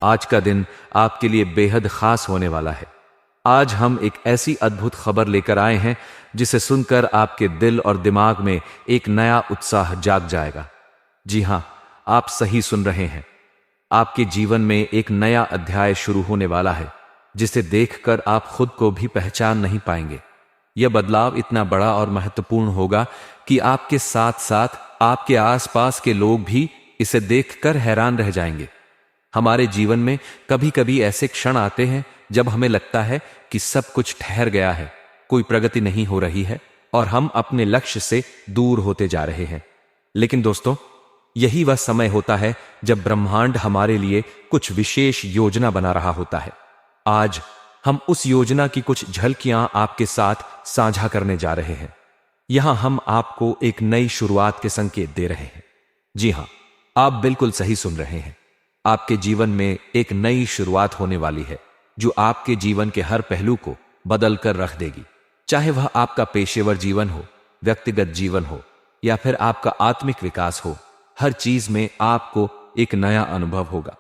आज का दिन आपके लिए बेहद खास होने वाला है। आज हम एक ऐसी अद्भुत खबर लेकर आए हैं जिसे सुनकर आपके दिल और दिमाग में एक नया उत्साह जाग जाएगा। जी हां, आप सही सुन रहे हैं। आपके जीवन में एक नया अध्याय शुरू होने वाला है जिसे देखकर आप खुद को भी पहचान नहीं पाएंगे। यह बदलाव इतना बड़ा और महत्वपूर्ण होगा कि आपके साथ साथ आपके आसपास के लोग भी इसे देखकर हैरान रह जाएंगे। हमारे जीवन में कभी कभी ऐसे क्षण आते हैं जब हमें लगता है कि सब कुछ ठहर गया है, कोई प्रगति नहीं हो रही है और हम अपने लक्ष्य से दूर होते जा रहे हैं। लेकिन दोस्तों, यही वह समय होता है जब ब्रह्मांड हमारे लिए कुछ विशेष योजना बना रहा होता है। आज हम उस योजना की कुछ झलकियां आपके साथ साझा करने जा रहे हैं। यहां हम आपको एक नई शुरुआत के संकेत दे रहे हैं। जी हां, आप बिल्कुल सही सुन रहे हैं। आपके जीवन में एक नई शुरुआत होने वाली है जो आपके जीवन के हर पहलू को बदल कर रख देगी। चाहे वह आपका पेशेवर जीवन हो, व्यक्तिगत जीवन हो या फिर आपका आत्मिक विकास हो, हर चीज में आपको एक नया अनुभव होगा।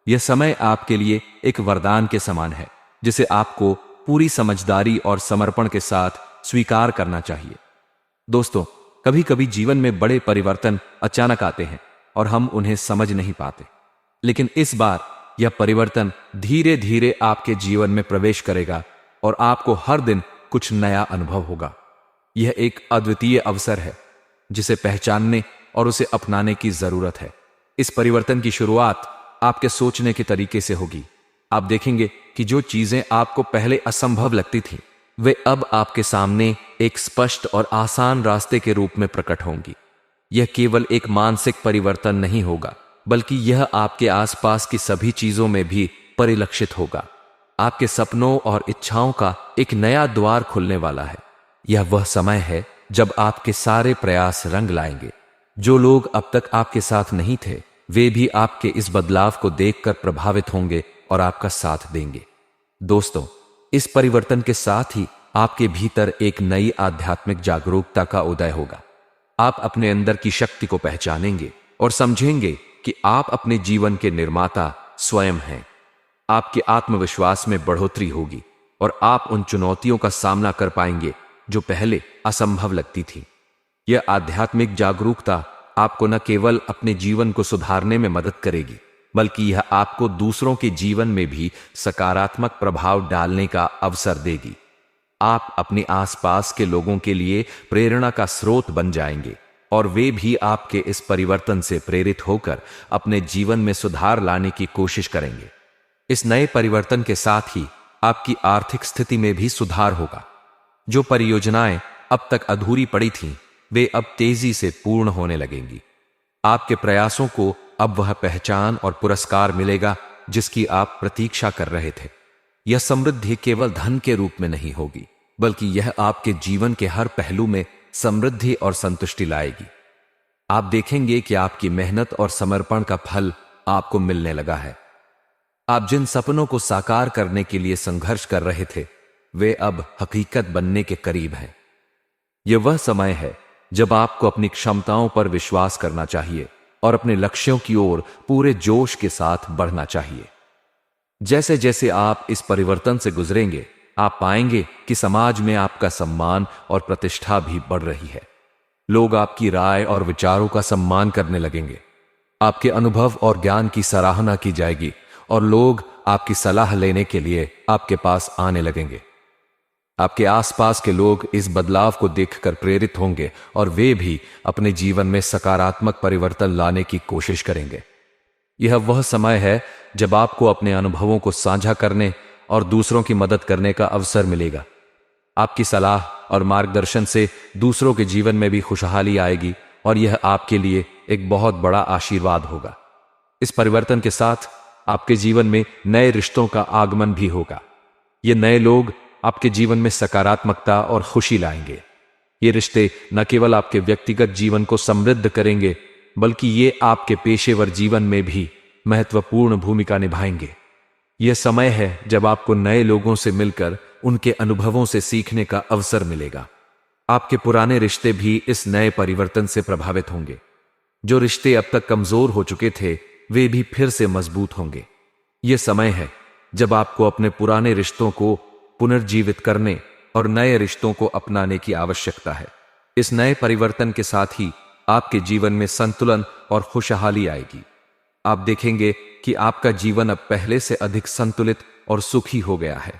यह समय आपके लिए एक वरदान के समान है जिसे आपको पूरी समझदारी और समर्पण के साथ स्वीकार करना चाहिए। दोस्तों, कभी कभी जीवन में बड़े परिवर्तन अचानक आते हैं और हम उन्हें समझ नहीं पाते, लेकिन इस बार यह परिवर्तन धीरे धीरे आपके जीवन में प्रवेश करेगा और आपको हर दिन कुछ नया अनुभव होगा। यह एक अद्वितीय अवसर है जिसे पहचानने और उसे अपनाने की जरूरत है। इस परिवर्तन की शुरुआत आपके सोचने के तरीके से होगी। आप देखेंगे कि जो चीजें आपको पहले असंभव लगती थीं, वे अब आपके सामने एक स्पष्ट और आसान रास्ते के रूप में प्रकट होंगी। यह केवल एक मानसिक परिवर्तन नहीं होगा, बल्कि यह आपके आसपास की सभी चीजों में भी परिलक्षित होगा। आपके सपनों और इच्छाओं का एक नया द्वार खुलने वाला है। यह वह समय है जब आपके सारे प्रयास रंग लाएंगे। जो लोग अब तक आपके साथ नहीं थे, वे भी आपके इस बदलाव को देखकर प्रभावित होंगे और आपका साथ देंगे। दोस्तों, इस परिवर्तन के साथ ही आपके भीतर एक नई आध्यात्मिक जागरूकता का उदय होगा। आप अपने अंदर की शक्ति को पहचानेंगे और समझेंगे कि आप अपने जीवन के निर्माता स्वयं हैं। आपके आत्मविश्वास में बढ़ोतरी होगी और आप उन चुनौतियों का सामना कर पाएंगे जो पहले असंभव लगती थी। यह आध्यात्मिक जागरूकता आपको न केवल अपने जीवन को सुधारने में मदद करेगी, बल्कि यह आपको दूसरों के जीवन में भी सकारात्मक प्रभाव डालने का अवसर देगी। आप अपने आसपास के लोगों के लिए प्रेरणा का स्रोत बन जाएंगे और वे भी आपके इस परिवर्तन से प्रेरित होकर अपने जीवन में सुधार लाने की कोशिश करेंगे। इस नए परिवर्तन के साथ ही आपकी आर्थिक स्थिति में भी सुधार होगा। जो परियोजनाएं अब तक अधूरी पड़ी थीं, वे अब तेजी से पूर्ण होने लगेंगी। आपके प्रयासों को अब वह पहचान और पुरस्कार मिलेगा जिसकी आप प्रतीक्षा कर रहे थे। यह समृद्धि केवल धन के रूप में नहीं होगी, बल्कि यह आपके जीवन के हर पहलू में समृद्धि और संतुष्टि लाएगी। आप देखेंगे कि आपकी मेहनत और समर्पण का फल आपको मिलने लगा है। आप जिन सपनों को साकार करने के लिए संघर्ष कर रहे थे, वे अब हकीकत बनने के करीब हैं। यह वह समय है जब आपको अपनी क्षमताओं पर विश्वास करना चाहिए और अपने लक्ष्यों की ओर पूरे जोश के साथ बढ़ना चाहिए। जैसे जैसे आप इस परिवर्तन से गुजरेंगे, आप पाएंगे कि समाज में आपका सम्मान और प्रतिष्ठा भी बढ़ रही है। लोग आपकी राय और विचारों का सम्मान करने लगेंगे। आपके अनुभव और ज्ञान की सराहना की जाएगी और लोग आपकी सलाह लेने के लिए आपके पास आने लगेंगे। आपके आसपास के लोग इस बदलाव को देखकर प्रेरित होंगे और वे भी अपने जीवन में सकारात्मक परिवर्तन लाने की कोशिश करेंगे। यह वह समय है जब आपको अपने अनुभवों को साझा करने और दूसरों की मदद करने का अवसर मिलेगा। आपकी सलाह और मार्गदर्शन से दूसरों के जीवन में भी खुशहाली आएगी और यह आपके लिए एक बहुत बड़ा आशीर्वाद होगा। इस परिवर्तन के साथ आपके जीवन में नए रिश्तों का आगमन भी होगा। ये नए लोग आपके जीवन में सकारात्मकता और खुशी लाएंगे। ये रिश्ते न केवल आपके व्यक्तिगत जीवन को समृद्ध करेंगे, बल्कि ये आपके पेशेवर जीवन में भी महत्वपूर्ण भूमिका निभाएंगे। यह समय है जब आपको नए लोगों से मिलकर उनके अनुभवों से सीखने का अवसर मिलेगा। आपके पुराने रिश्ते भी इस नए परिवर्तन से प्रभावित होंगे। जो रिश्ते अब तक कमजोर हो चुके थे, वे भी फिर से मजबूत होंगे। यह समय है जब आपको अपने पुराने रिश्तों को पुनर्जीवित करने और नए रिश्तों को अपनाने की आवश्यकता है। इस नए परिवर्तन के साथ ही आपके जीवन में संतुलन और खुशहाली आएगी। आप देखेंगे कि आपका जीवन अब पहले से अधिक संतुलित और सुखी हो गया है।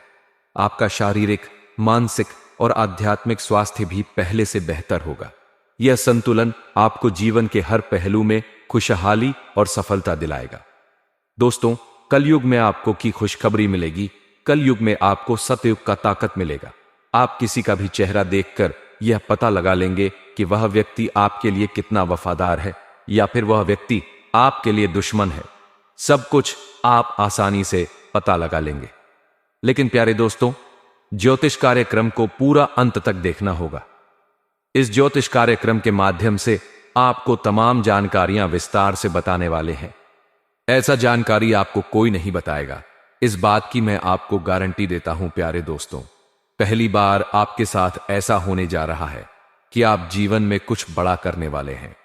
आपका शारीरिक, मानसिक और आध्यात्मिक स्वास्थ्य भी पहले से बेहतर होगा। यह संतुलन आपको जीवन के हर पहलू में खुशहाली और सफलता दिलाएगा। दोस्तों, कलयुग में आपको की खुशखबरी मिलेगी। कलयुग में आपको सतयुग का ताकत मिलेगा। आप किसी का भी चेहरा देखकर यह पता लगा लेंगे कि वह व्यक्ति आपके लिए कितना वफादार है या फिर वह व्यक्ति आपके लिए दुश्मन है। सब कुछ आप आसानी से पता लगा लेंगे। लेकिन प्यारे दोस्तों, ज्योतिष कार्यक्रम को पूरा अंत तक देखना होगा। इस ज्योतिष कार्यक्रम के माध्यम से आपको तमाम जानकारियां विस्तार से बताने वाले हैं। ऐसा जानकारी आपको कोई नहीं बताएगा, इस बात की मैं आपको गारंटी देता हूं। प्यारे दोस्तों, पहली बार आपके साथ ऐसा होने जा रहा है कि आप जीवन में कुछ बड़ा करने वाले हैं।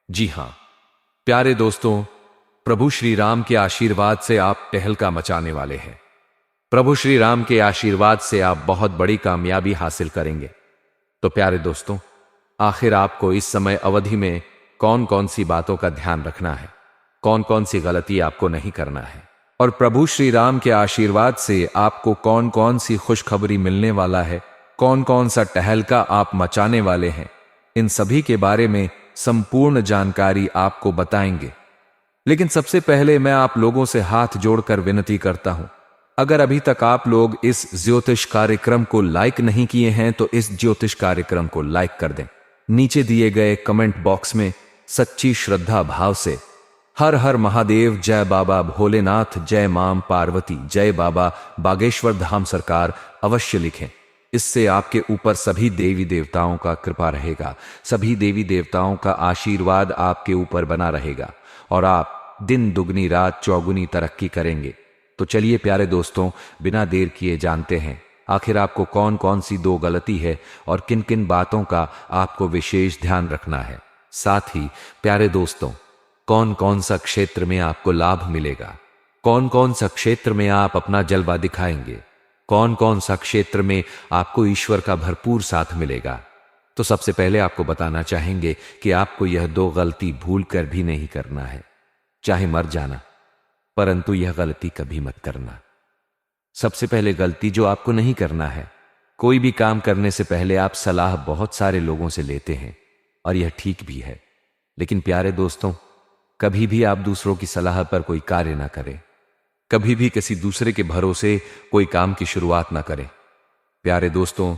जी हां प्यारे दोस्तों, प्रभु श्री राम के आशीर्वाद से आप टहलका मचाने वाले हैं। प्रभु श्री राम के आशीर्वाद से आप बहुत बड़ी कामयाबी हासिल करेंगे। तो प्यारे दोस्तों, आखिर आपको इस समय अवधि में कौन कौन सी बातों का ध्यान रखना है, कौन कौन सी गलती आपको नहीं करना है, और प्रभु श्री राम के आशीर्वाद से आपको कौन कौन सी खुशखबरी मिलने वाला है, कौन कौन सा टहलका आप मचाने वाले हैं, इन सभी के बारे में संपूर्ण जानकारी आपको बताएंगे। लेकिन सबसे पहले मैं आप लोगों से हाथ जोड़कर विनती करता हूं, अगर अभी तक आप लोग इस ज्योतिष कार्यक्रम को लाइक नहीं किए हैं तो इस ज्योतिष कार्यक्रम को लाइक कर दें। नीचे दिए गए कमेंट बॉक्स में सच्ची श्रद्धा भाव से हर हर महादेव, जय बाबा भोलेनाथ, जय मां पार्वती, जय बाबा बागेश्वर धाम सरकार अवश्य लिखें। इससे आपके ऊपर सभी देवी देवताओं का कृपा रहेगा, सभी देवी देवताओं का आशीर्वाद आपके ऊपर बना रहेगा और आप दिन दुगनी रात चौगुनी तरक्की करेंगे। तो चलिए प्यारे दोस्तों, बिना देर किए जानते हैं आखिर आपको कौन कौन सी दो गलती है और किन किन बातों का आपको विशेष ध्यान रखना है। साथ ही प्यारे दोस्तों, कौन कौन सा क्षेत्र में आपको लाभ मिलेगा, कौन कौन सा क्षेत्र में आप अपना जलवा दिखाएंगे, कौन कौन सा क्षेत्र में आपको ईश्वर का भरपूर साथ मिलेगा। तो सबसे पहले आपको बताना चाहेंगे कि आपको यह दो गलती भूल कर भी नहीं करना है, चाहे मर जाना, परंतु यह गलती कभी मत करना। सबसे पहले गलती जो आपको नहीं करना है, कोई भी काम करने से पहले आप सलाह बहुत सारे लोगों से लेते हैं और यह ठीक भी है। लेकिन प्यारे दोस्तों, कभी भी आप दूसरों की सलाह पर कोई कार्य ना करें, कभी भी किसी दूसरे के भरोसे कोई काम की शुरुआत ना करें। प्यारे दोस्तों,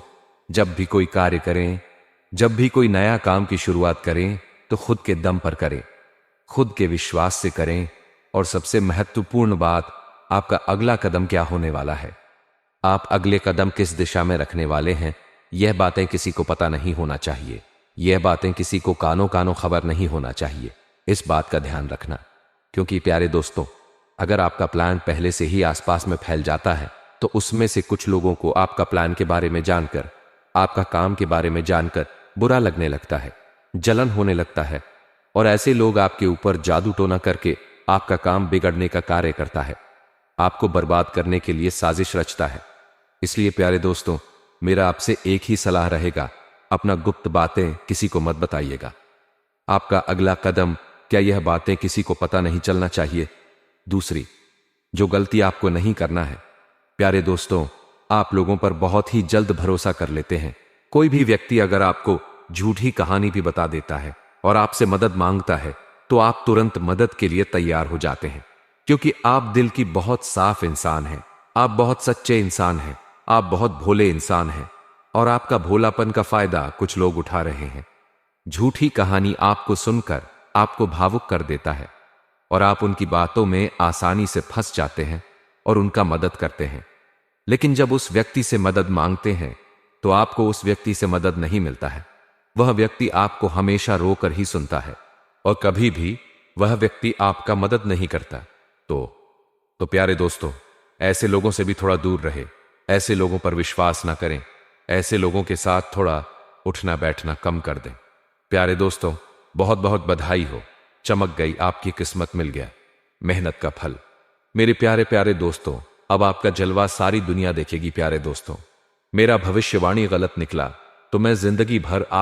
जब भी कोई कार्य करें, जब भी कोई नया काम की शुरुआत करें तो खुद के दम पर करें, खुद के विश्वास से करें। और सबसे महत्वपूर्ण बात, आपका अगला कदम क्या होने वाला है, आप अगले कदम किस दिशा में रखने वाले हैं, यह बातें किसी को पता नहीं होना चाहिए। यह बातें किसी को कानों कानों खबर नहीं होना चाहिए। इस बात का ध्यान रखना, क्योंकि प्यारे दोस्तों, अगर आपका प्लान पहले से ही आसपास में फैल जाता है तो उसमें से कुछ लोगों को आपका प्लान के बारे में जानकर, आपका काम के बारे में जानकर बुरा लगने लगता है, जलन होने लगता है और ऐसे लोग आपके ऊपर जादू टोना करके आपका काम बिगड़ने का कार्य करता है, आपको बर्बाद करने के लिए साजिश रचता है। इसलिए प्यारे दोस्तों, मेरा आपसे एक ही सलाह रहेगा, अपना गुप्त बातें किसी को मत बताइएगा। आपका अगला कदम, क्या यह बातें किसी को पता नहीं चलना चाहिए। दूसरी जो गलती आपको नहीं करना है, प्यारे दोस्तों, आप लोगों पर बहुत ही जल्द भरोसा कर लेते हैं। कोई भी व्यक्ति अगर आपको झूठी कहानी भी बता देता है और आपसे मदद मांगता है तो आप तुरंत मदद के लिए तैयार हो जाते हैं, क्योंकि आप दिल की बहुत साफ इंसान हैं, आप बहुत सच्चे इंसान हैं, आप बहुत भोले इंसान हैं और आपका भोलापन का फायदा कुछ लोग उठा रहे हैं। झूठी कहानी आपको सुनकर आपको भावुक कर देता है और आप उनकी बातों में आसानी से फंस जाते हैं और उनका मदद करते हैं। लेकिन जब उस व्यक्ति से मदद मांगते हैं तो आपको उस व्यक्ति से मदद नहीं मिलता है। वह व्यक्ति आपको हमेशा रोकर ही सुनता है और कभी भी वह व्यक्ति आपका मदद नहीं करता। तो प्यारे दोस्तों, ऐसे लोगों से भी थोड़ा दूर रहे, ऐसे लोगों पर विश्वास ना करें, ऐसे लोगों के साथ थोड़ा उठना बैठना कम कर दें। प्यारे दोस्तों, बहुत बहुत बधाई हो, चमक गई, आपकी किस्मत मिल गया, मेहनत का फल। मेरे प्यारे प्यारे दोस्तों, अब आपका जलवा सारी दुनिया देखेगी। प्यारे दोस्तों, मेरा भविष्यवाणी गलत निकला तो मैं जिंदगी भर आप